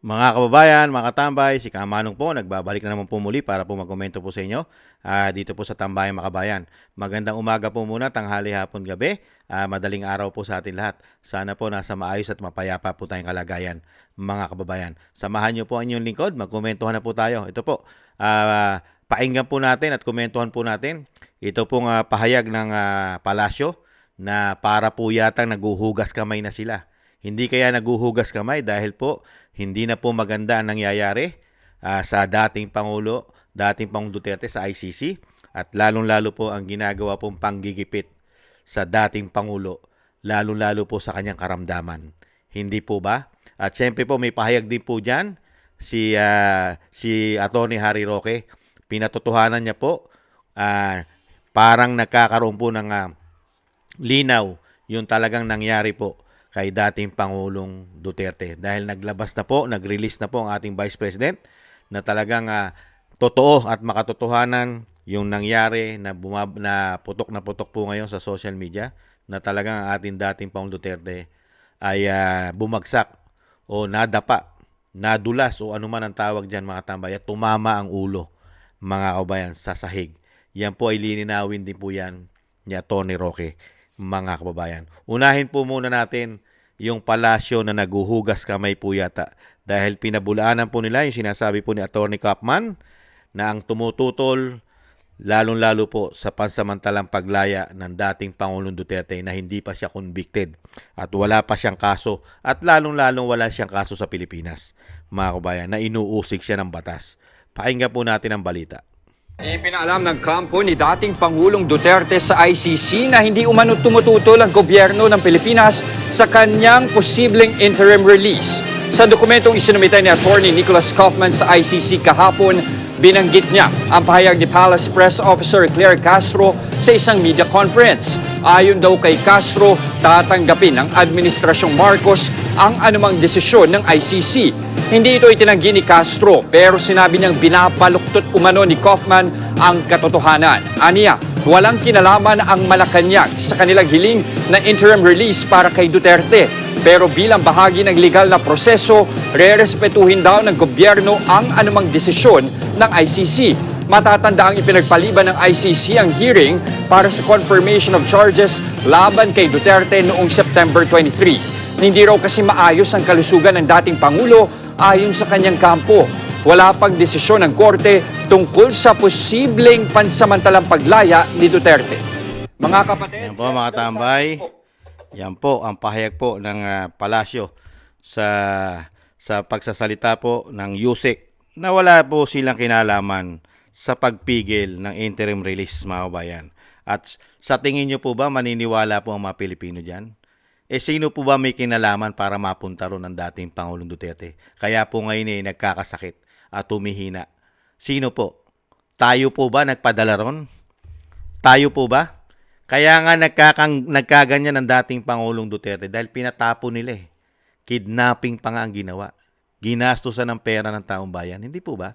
Mga kababayan, mga katambay, si Kamanong po, nagbabalik na naman po muli para po magkomento po sa inyo dito po sa Tambayang Makabayan. Magandang umaga po muna, tanghali, hapon, gabi, madaling araw po sa atin lahat. Sana po nasa maayos at mapayapa po tayong kalagayan, mga kababayan. Samahan niyo po ang inyong lingkod, magkomentuhan na po tayo. Ito po, pakinggan po natin at komentuhan po natin. Ito pong pahayag ng palasyo na para po yatang naguhugas kamay na sila. Hindi kaya naguhugas kamay dahil po hindi na po maganda ang nangyayari sa dating Pangulong Duterte sa ICC at lalong-lalo po ang ginagawa pong panggigipit sa dating Pangulo, lalong-lalo po sa kanyang karamdaman. Hindi po ba? At syempre po may pahayag din po dyan si Atty. Harry Roque. Pinatotohanan niya po parang nagkakaroon po ng linaw yung talagang nangyari po kay dating Pangulong Duterte. Dahil nag-release na po ang ating Vice President na talagang totoo at makatotohanan yung nangyari na putok na putok po ngayon sa social media na talagang ang ating dating Pangulong Duterte ay bumagsak o nadapa, nadulas o ano man ang tawag dyan mga tambay at tumama ang ulo mga kababayan sa sahig. Yan po ay lininawin din po yan ni Atty. Roque, mga kababayan. Unahin po muna natin yung palasyo na naguhugas kamay po yata dahil pinabulaanan po nila yung sinasabi po ni Atty. Kaufman na ang tumututol lalong-lalo po sa pansamantalang paglaya ng dating Pangulong Duterte na hindi pa siya convicted at wala pa siyang kaso at lalong-lalong wala siyang kaso sa Pilipinas, mga kababayan, na inuusig siya ng batas. Pakinggan po natin ang balita. Ipinaalam ng kampo ni dating Pangulong Duterte sa ICC na hindi umano tumututol ang gobyerno ng Pilipinas sa kanyang posibleng interim release. Sa dokumentong isinumita ni Atty. Nicholas Kaufman sa ICC kahapon, binanggit niya ang pahayag ni Palace Press Officer Claire Castro sa isang media conference. Ayon daw kay Castro, tatanggapin ng Administrasyong Marcos ang anumang desisyon ng ICC. Hindi ito itinanggi ni Castro pero sinabi niyang binapaluktot umano ni Kaufman ang katotohanan. Aniya, walang kinalaman ang Malacanang sa kanilang hiling na interim release para kay Duterte. Pero bilang bahagi ng legal na proseso, rerespetuhin daw ng gobyerno ang anumang desisyon ng ICC. Matatanda ang ipinagpaliban ng ICC ang hearing para sa confirmation of charges laban kay Duterte noong September 23. Hindi raw kasi maayos ang kalusugan ng dating Pangulo ayon sa kanyang kampo. Wala pang desisyon ng korte tungkol sa posibleng pansamantalang paglaya ni Duterte. Mga kapatid, yan po mga tambay. Yan po ang pahayag po ng palasyo sa pagsasalita po ng Yusek na wala po silang kinalaman sa pagpigil ng interim release, mga kabayan. At sa tingin nyo po ba maniniwala po ang mga Pilipino dyan? Sino po ba may kinalaman para mapunta ron ng dating Pangulong Duterte? Kaya po ngayon nagkakasakit at humihina. Sino po? Tayo po ba nagpadala ron? Tayo po ba? Kaya nga nagkaganyan ng dating Pangulong Duterte dahil pinatapo nila eh. Kidnapping pa nga ang ginawa. Ginastusan ng pera ng taong bayan. Hindi po ba?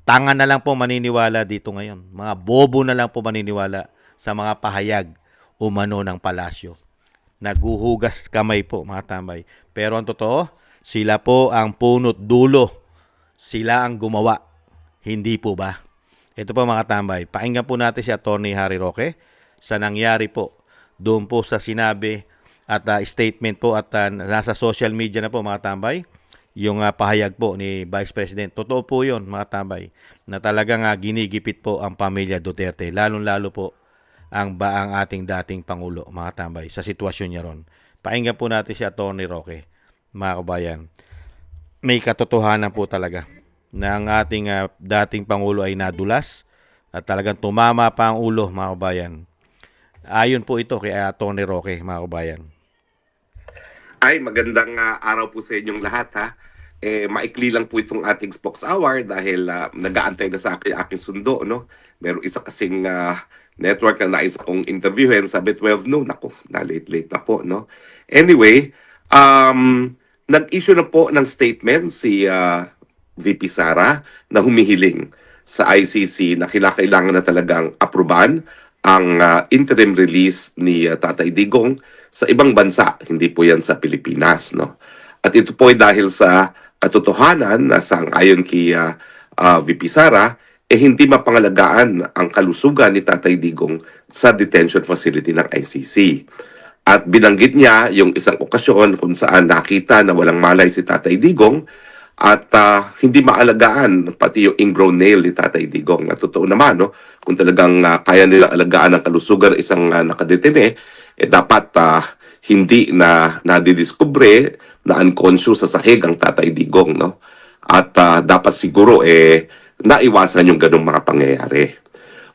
Tanga na lang po maniniwala dito ngayon. Mga bobo na lang po maniniwala sa mga pahayag umano ng palasyo. Naguhugas kamay po mga tambay. Pero ang totoo, sila po ang punot dulo. Sila ang gumawa. Hindi po ba? Ito po mga tambay. Pakinggan po natin si Atty. Harry Roque sa nangyari po doon po sa sinabi at statement po at nasa social media na po mga tambay yung pahayag po ni Vice President. Totoo po yun mga tambay na talagang ginigipit po ang pamilya Duterte lalong-lalo po ang ating dating Pangulo mga tambay sa sitwasyon niya ron. Pakinggan po natin si Atty. Roque mga kabayan. May katotohanan po talaga na ang ating dating Pangulo ay nadulas at talagang tumama pa ang ulo mga kabayan. Ayon po ito kay Atty. Roque, mga kabayan. Ay, magandang araw po sa inyong lahat ha. Maikli lang po itong ating Spokes Hour dahil nag-aantay na sa aking sundo, no? Meron isa kasing network na nais akong interviewin, sabi 12 noon. Naku, na-late na po, no? Anyway, nag-issue na po ng statement si VP Sara na humihiling sa ICC na kailangan na talagang aproban ang interim release ni Tatay Digong sa ibang bansa, hindi po yan sa Pilipinas, no? At ito po ay dahil sa katotohanan na sang-ayon kay VP Sara, hindi mapangalagaan ang kalusugan ni Tatay Digong sa detention facility ng ICC. At binanggit niya yung isang okasyon kung saan nakita na walang malay si Tatay Digong at hindi maalagaan pati yung ingrown nail ni Tatay Digong. At totoo naman, no, kung talagang kaya nila alagaan ang kalusugan ng isang nakadetene, dapat hindi na nadidiskubre na unconscious sa sahig ang Tatay Digong, no? At dapat siguro naiwasan yung ganong mga pangyayari.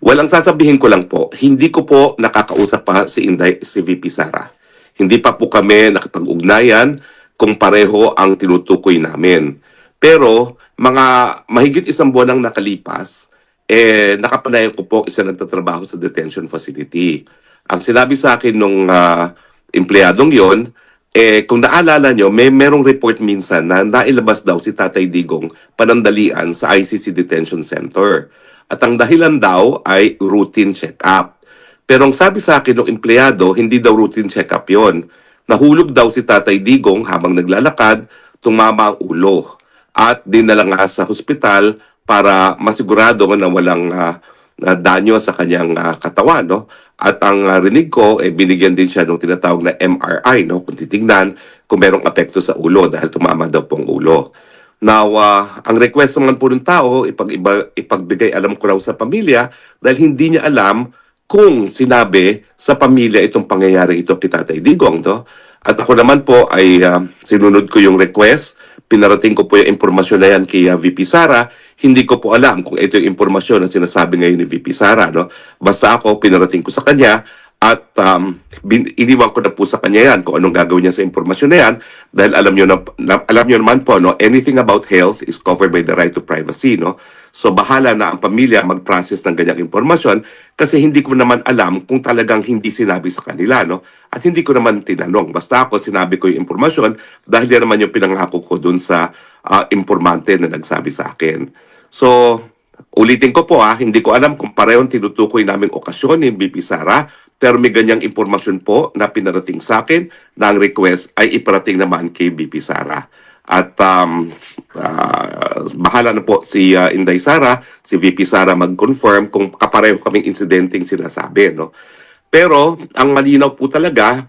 Well, ang sasabihin ko lang po, hindi ko po nakakausap pa si Inday, si VP Sara. Hindi pa po kami nakipag-ugnayan kung pareho ang tinutukoy namin. Pero mga mahigit isang buwan ang nakalipas, nakapanayan ko po isa nagtatrabaho sa detention facility. Ang sinabi sa akin nung empleyadong yon, kung naalala nyo, merong report minsan na nailabas daw si Tatay Digong panandalian sa ICC Detention Center. At ang dahilan daw ay routine check-up. Pero ang sabi sa akin ng empleyado, hindi daw routine check-up yon. Nahulog daw si Tatay Digong habang naglalakad, tumama ang ulo. At dinala nga sa hospital para masigurado na walang danyo sa kanyang katawan, no? At ang rinig ko, binigyan din siya ng tinatawag na MRI, no? Kung titignan kung merong apekto sa ulo dahil tumama daw pong ulo. Now, ang request naman po ng tao, ipagbigay alam ko raw sa pamilya dahil hindi niya alam kung sinabi sa pamilya itong pangyayari ito kay Tatay Digong, no? At ako naman po ay sinunod ko yung request, pinarating ko po yung impormasyon na yan kay VP Sara. Hindi ko po alam kung ito yung impormasyon na sinasabi ngayon ni VP Sara, no? Basta ako, pinarating ko sa kanya at iniwan ko na po sa kanya yan kung anong gagawin niya sa impormasyon na yan dahil alam niyo naman po, no, anything about health is covered by the right to privacy, no? So bahala na ang pamilya mag-process ng ganyang impormasyon kasi hindi ko naman alam kung talagang hindi sinabi sa kanila, no? At hindi ko naman tinanong. Basta ako sinabi ko yung impormasyon dahil yan naman yung pinangako ko dun sa informante na nagsabi sa akin. So, ulitin ko po hindi ko alam kung parehong tinutukoy naming okasyon ni BP Sara, pero may ganyang impormasyon po na pinarating sa akin na ang request ay iparating naman kay BP Sara. At bahala na po si Inday Sara, si VP Sara mag-confirm kung kapareho kaming insidenteng sinasabi, no? Pero ang malinaw po talaga,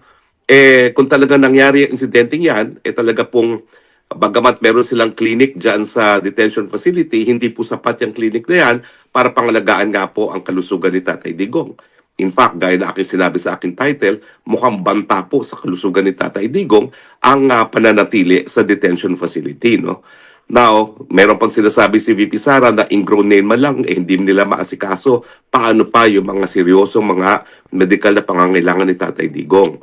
kung talaga nangyari ang insidenteng yan, talaga pong bagamat meron silang clinic dyan sa detention facility, hindi po sapat yung clinic na yan para pangalagaan nga po ang kalusugan ni Tatay Digong. In fact, gaya na aking sinabi sa aking title, mukhang banta po sa kalusugan ni Tatay Digong ang pananatili sa detention facility, no? Now, meron pang sinasabi si VP Sara na ingrown nail man lang, hindi nila maasikaso. Paano pa yung mga seryosong mga medical na pangangailangan ni Tatay Digong?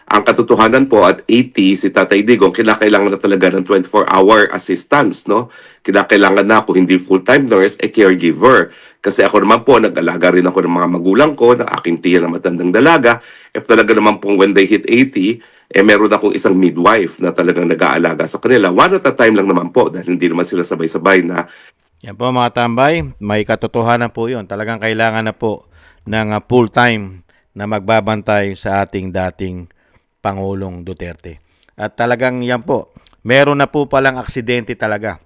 Ang katotohanan po at 80 si Tatay Digong, kailangan na talaga ng 24-hour assistance, no? Kailangan na ako hindi full-time nurse, caregiver. Kasi ako naman po, nag-alaga rin ako ng mga magulang ko, ng aking tiya na matandang dalaga. Talaga naman po when they hit 80, meron akong isang midwife na talagang nag-aalaga sa kanila. One at a time lang naman po dahil hindi naman sila sabay-sabay na. Yan po mga tambay, may katotohanan po yun. Talagang kailangan na po ng full-time na magbabantay sa ating dating Pangulong Duterte. At talagang yan po, meron na po palang aksidente talaga.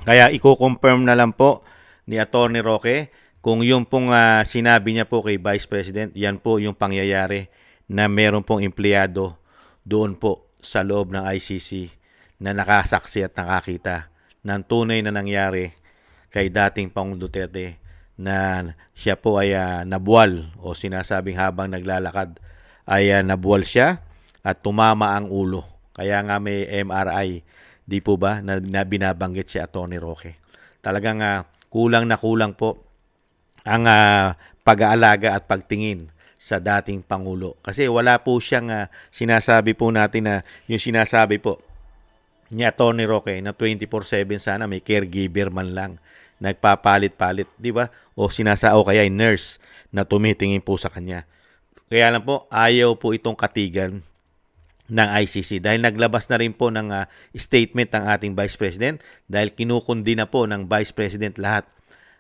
Kaya i-confirm na lang po ni Atty. Roque kung yung pong sinabi niya po kay Vice President, yan po yung pangyayari na meron pong empleyado doon po sa loob ng ICC na nakasaksi at nakakita ng tunay na nangyari kay dating Pangulong Duterte na siya po ay nabuwal o sinasabing habang naglalakad ay nabuwal siya at tumama ang ulo. Kaya nga may MRI, di po ba, na binabanggit si Atty. Roque. Talagang kulang na kulang po ang pag-aalaga at pagtingin sa dating Pangulo. Kasi wala po siyang sinasabi po natin na yung sinasabi po ni Atty. Roque na 24/7 sana may caregiver man lang nagpapalit-palit, di ba? O kaya nurse na tumitingin po sa kanya. Kaya lang po, ayaw po itong katigan ng ICC dahil naglabas na rin po ng statement ng ating Vice President dahil kinukundi na po ng Vice President lahat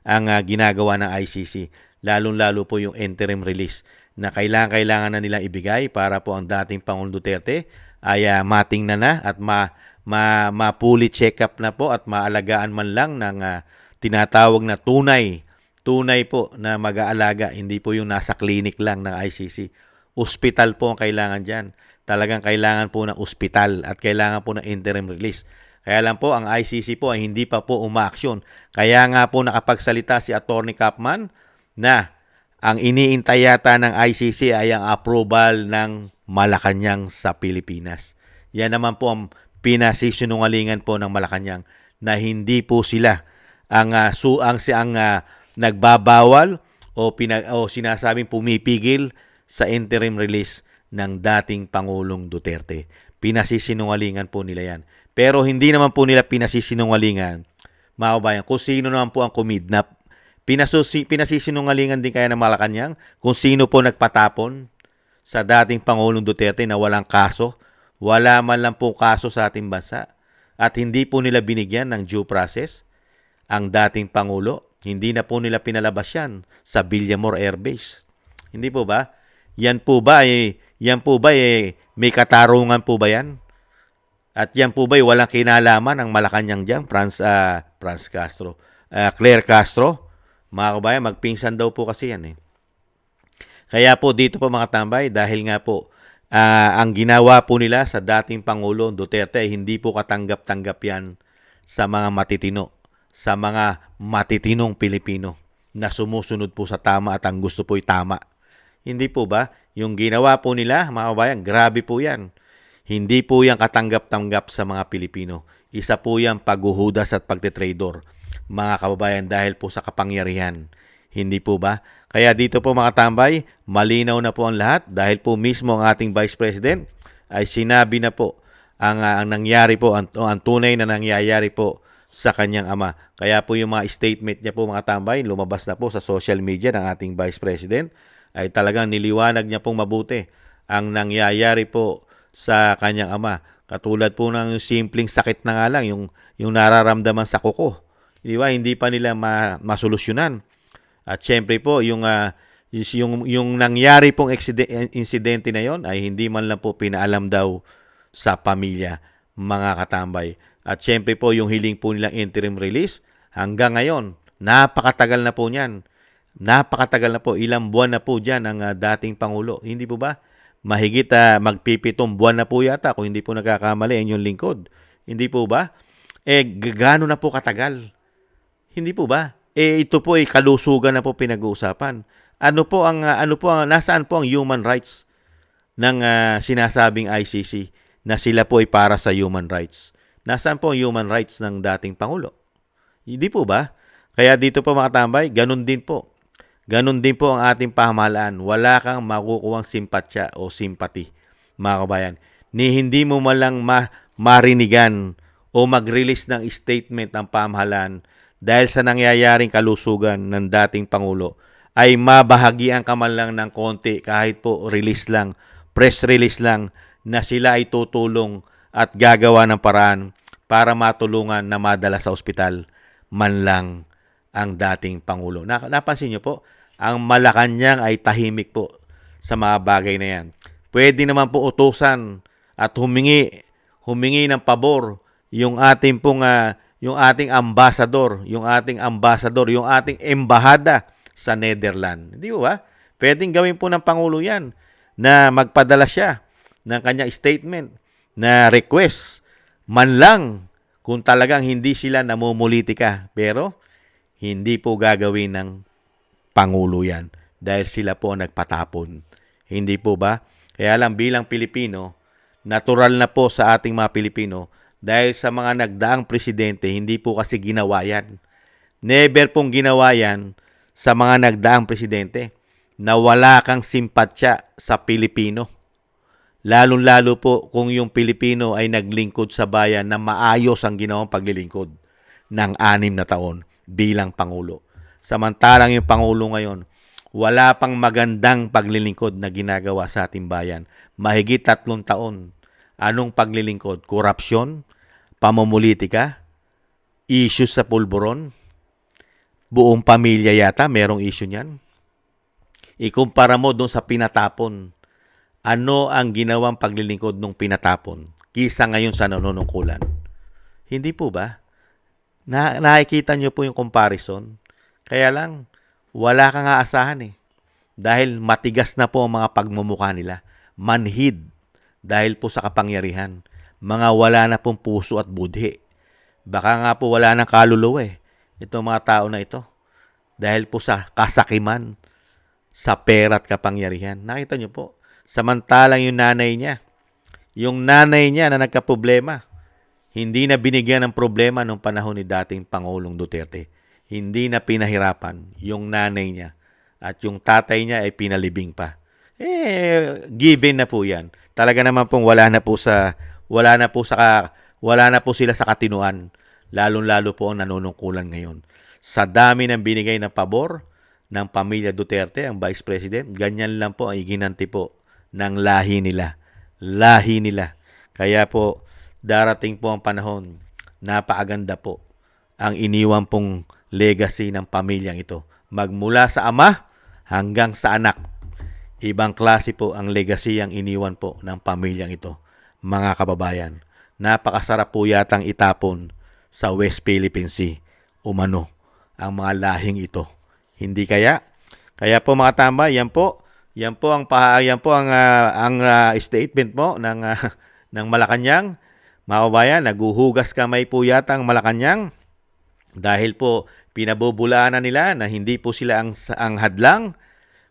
ang ginagawa ng ICC, lalong-lalo po yung interim release na kailangan na nilang ibigay para po ang dating Pangulong Duterte ay matingnan na at ma-fully check up na po at maalagaan man lang ng tinatawag na tunay po na mag-aalaga, hindi po yung nasa clinic lang ng ICC. Ospital po ang kailangan dyan. Talagang kailangan po ng ospital at kailangan po ng interim release. Kaya lang po, ang ICC po ay hindi pa po umaaksyon. Kaya nga po nakapagsalita si Attorney Capman na ang iniintay yata ng ICC ay ang approval ng Malacanang sa Pilipinas. Yan naman po ang pinasisinungalingan po ng Malacanang na hindi po sila ang nagbabawal o sinasabing pumipigil sa interim release ng dating Pangulong Duterte. Pinasisinungalingan po nila yan. Pero hindi naman po nila pinasisinungalingan, mga kabayan, kung sino naman po ang kumidnap. Pinasisinungalingan din kaya ng Malacanang kung sino po nagpatapon sa dating Pangulong Duterte na walang kaso. Wala man lang po kaso sa ating bansa. At hindi po nila binigyan ng due process ang dating Pangulo. Hindi na po nila pinalabas yan sa Villamor Air Base. Hindi po ba? Yan po ba may katarungan po ba yan? At yan po ba walang kinalaman ang Malacanang diyan, Claire Castro? Mga kabayan, magpinsan daw po kasi yan eh. Kaya po dito po mga tambay, dahil nga po ang ginawa po nila sa dating Pangulo Duterte ay hindi po katanggap-tanggap yan sa mga matitino, sa mga matitinong Pilipino na sumusunod po sa tama at ang gusto po'y tama. Hindi po ba? Yung ginawa po nila, mga kabayan, grabe po yan. Hindi po yan katanggap-tanggap sa mga Pilipino. Isa po yan paghuhudas at pagtitraidor, mga kababayan, dahil po sa kapangyarihan. Hindi po ba? Kaya dito po mga tambay, malinaw na po ang lahat dahil po mismo ang ating Vice President ay sinabi na po ang nangyari po, ang tunay na nangyayari po sa kanyang ama. Kaya po yung mga statement niya po mga tambay, lumabas na po sa social media ng ating Vice President, ay talagang niliwanag niya pong mabuti ang nangyayari po sa kanyang ama. Katulad po ng simpleng sakit na nga lang, yung nararamdaman sa kuko. Di ba? Hindi pa nila masolusyonan. At syempre po, yung nangyari pong insidente na yon ay hindi man lang po pinaalam daw sa pamilya, mga katambay. At syempre po, yung hiling po nilang interim release, hanggang ngayon, napakatagal na po niyan. Napakatagal na po, ilang buwan na po dyan ang dating Pangulo. Hindi po ba? Mahigit magpipitong buwan na po yata kung hindi po nagkakamali ang yung lingkod. Hindi po ba? Gaano na po katagal? Hindi po ba? Ito po ay kalusugan na po pinag-uusapan. Nasaan po ang human rights ng sinasabing ICC na sila po ay para sa human rights? Nasaan po ang human rights ng dating Pangulo? Hindi po ba? Kaya dito po mga tambay, ganun din po. Ganun din po ang ating pamahalaan. Wala kang makukuhang simpatya o sympathy, mga kabayan. Hindi mo malang marinigan o mag-release ng statement ng pamahalaan dahil sa nangyayaring kalusugan ng dating Pangulo ay mabahagian ka man lang ng konti kahit po release lang, press release lang na sila ay tutulong at gagawa ng paraan para matulungan na madala sa ospital man lang ang dating Pangulo. Napansin niyo po, ang Malacanang ay tahimik po sa mga bagay na yan. Pwede naman po utusan at humingi ng pabor yung ating ambassador, yung ating embahada sa Netherlands. Hindi ba? Pwedeng gawin po ng Pangulo yan na magpadala siya ng kanyang statement na request man lang kung talagang hindi sila namumulitika. Pero hindi po gagawin ng Pangulo yan dahil sila po ang nagpatapon. Hindi po ba? Kaya lang bilang Pilipino, natural na po sa ating mga Pilipino dahil sa mga nagdaang presidente, hindi po kasi ginawa yan. Never pong ginawa yan sa mga nagdaang presidente na wala kang simpatya sa Pilipino. Lalong-lalo po kung yung Pilipino ay naglingkod sa bayan na maayos ang ginawang paglilingkod ng 6 na taon bilang Pangulo. Samantalang yung Pangulo ngayon, wala pang magandang paglilingkod na ginagawa sa ating bayan. Mahigit 3 taon. Anong paglilingkod? Korupsyon? Pamumulitika? Issues sa pulburon? Buong pamilya yata merong issue niyan. Ikumpara mo doon sa pinatapon. Ano ang ginawang paglilingkod nung pinatapon? kisa ngayon sa nanunungkulan. Hindi po ba? Nakikita nyo po yung comparison. Kaya lang, wala kang aasahan eh. Dahil matigas na po ang mga pagmumukha nila. Manhid. Dahil po sa kapangyarihan. Mga wala na pong puso at budhi. Baka nga po wala nang kaluluwa eh. Itong mga tao na ito. Dahil po sa kasakiman, sa pera at kapangyarihan. Nakita nyo po. Samantalang yung nanay niya na nagkaproblema, hindi na binigyan ng problema nung panahon ni dating Pangulong Duterte. Hindi na pinahirapan yung nanay niya. At yung tatay niya ay pinalibing pa. Given na po yan. Talaga naman pong wala na po sila sa katinuan. Lalong-lalo po ang nanunungkulan ngayon. Sa dami ng binigay na pabor ng pamilya Duterte, ang Vice President, ganyan lang po ang iginanti po ng lahi nila. Lahi nila. Kaya po, darating po ang panahon, napakaganda po ang iniwan pong legacy ng pamilyang ito. Magmula sa ama hanggang sa anak. Ibang klase po ang legacy ang iniwan po ng pamilyang ito. Mga kababayan, napakasarap po yatang itapon sa West Philippine Sea. Umano ang mga lahing ito. Hindi kaya? Kaya po mga tambay, yan po ang statement mo ng Malacanang. Mga kababayan, naguhugas kamay po yata ang Malacanang dahil po pinabubulaanan nila na hindi po sila ang hadlang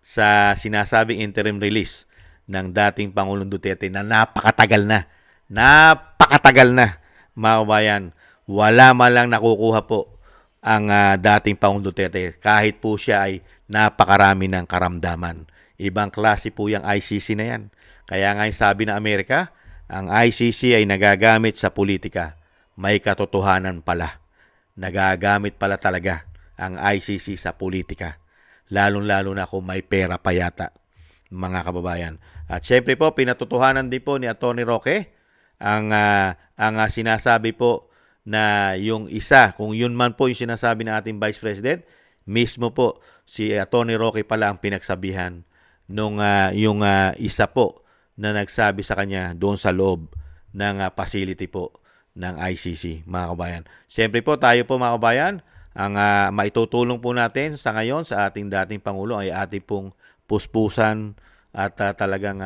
sa sinasabing interim release ng dating Pangulong Duterte na napakatagal na. Napakatagal na, mga kababayan. Wala man lang nakukuha po ang dating Pangulong Duterte kahit po siya ay napakarami ng karamdaman. Ibang klase po yung ICC na yan. Kaya nga yung sabi ng Amerika, ang ICC ay nagagamit sa politika. May katotohanan pala. Nagagamit pala talaga ang ICC sa politika. Lalong-lalo na kung may pera pa yata, mga kababayan. At syempre po, pinatotohanan din po ni Atty. Roque ang sinasabi po na yung isa, kung yun man po yung sinasabi ng ating Vice President, mismo po si Atty. Roque pala ang pinagsabihan nung yung isa po na nagsabi sa kanya doon sa loob ng facility po ng ICC, mga kabayan. Siyempre po, tayo po mga kabayan, ang maitutulong po natin sa ngayon sa ating dating Pangulo ay ating pong puspusan at talagang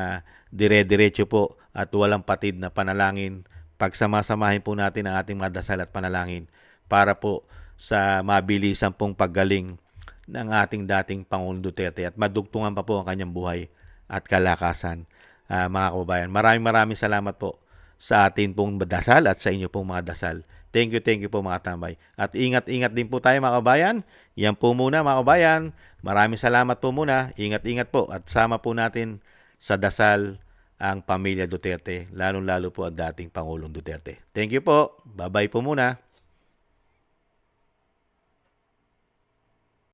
dire-diretso po at walang patid na panalangin. Pagsamasamahin po natin ang ating mga dasal at panalangin para po sa mabilisan pong paggaling ng ating dating Pangulong Duterte at madugtungan pa po ang kanyang buhay at kalakasan. Mga kababayan, maraming salamat po sa atin pong dasal at sa inyo pong mga dasal. Thank you po mga tambay. At ingat-ingat din po tayo mga kababayan. Yan po muna mga kababayan. Maraming salamat po muna. Ingat-ingat po at sama po natin sa dasal ang pamilya Duterte, lalong-lalo po ang dating Pangulong Duterte. Thank you po. Bye-bye po muna.